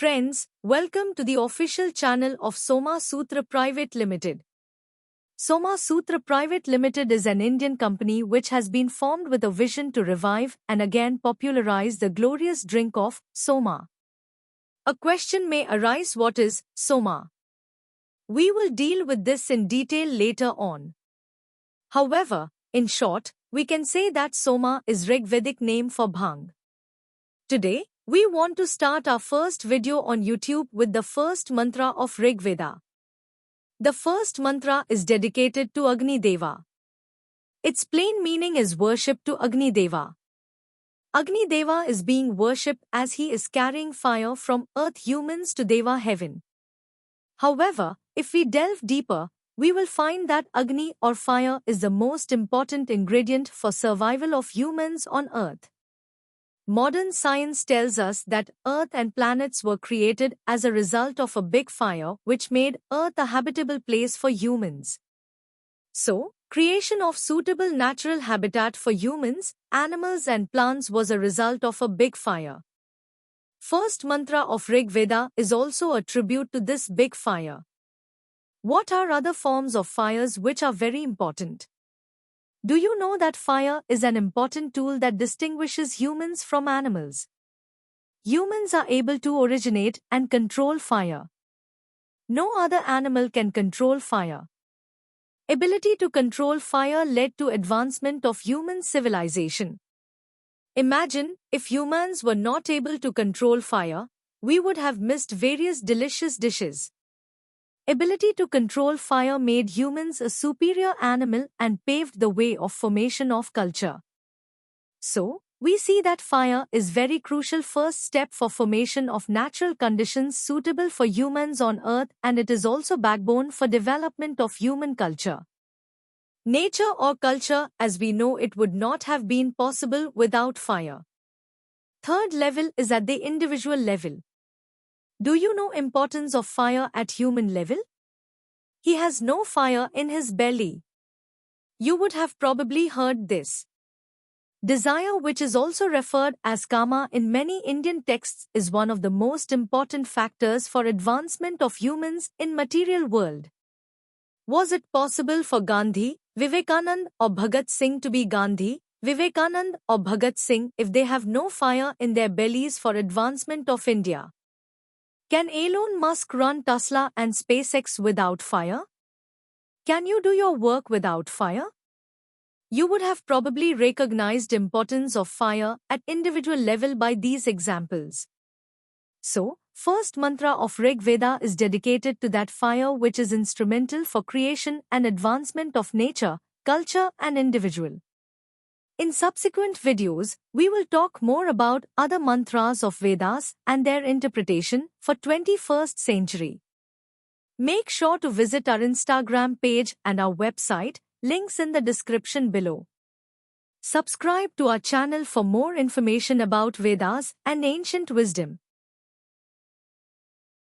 Friends, welcome to the official channel of Soma Sutra Private Limited. Soma Sutra Private Limited is an Indian company which has been formed with a vision to revive and again popularize the glorious drink of Soma. A question may arise: what is Soma? We will deal with this in detail later on. However, in short, we can say that Soma is Rigvedic name for Bhang. Today, we want to start our first video on YouTube with the first mantra of Rigveda. The first mantra is dedicated to Agni Deva. Its plain meaning is worship to Agni Deva. Agni Deva is being worshipped as he is carrying fire from earth humans to Deva heaven. However, if we delve deeper, we will find that Agni or fire is the most important ingredient for survival of humans on earth. Modern science tells us that Earth and planets were created as a result of a big fire which made Earth a habitable place for humans. So, creation of suitable natural habitat for humans, animals and plants was a result of a big fire. First mantra of Rigveda is also a tribute to this big fire. What are other forms of fires which are very important? Do you know that fire is an important tool that distinguishes humans from animals? Humans are able to originate and control fire. No other animal can control fire. Ability to control fire led to advancement of human civilization. Imagine, if humans were not able to control fire, we would have missed various delicious dishes. Ability to control fire made humans a superior animal and paved the way of formation of culture. So, we see that fire is very crucial first step for formation of natural conditions suitable for humans on earth, and it is also backbone for development of human culture. Nature or culture as we know it would not have been possible without fire. Third level is at the individual level. Do you know importance of fire at human level? He has no fire in his belly. You would have probably heard this. Desire, which is also referred as kama in many Indian texts, is one of the most important factors for advancement of humans in material world. Was it possible for Gandhi, Vivekananda or Bhagat Singh to be Gandhi, Vivekananda or Bhagat Singh if they have no fire in their bellies for advancement of India? Can Elon Musk run Tesla and SpaceX without fire? Can you do your work without fire? You would have probably recognized importance of fire at individual level by these examples. So, first mantra of Rigveda is dedicated to that fire which is instrumental for creation and advancement of nature, culture and individual. In subsequent videos, we will talk more about other mantras of Vedas and their interpretation for 21st century. Make sure to visit our Instagram page and our website, links in the description below. Subscribe to our channel for more information about Vedas and ancient wisdom.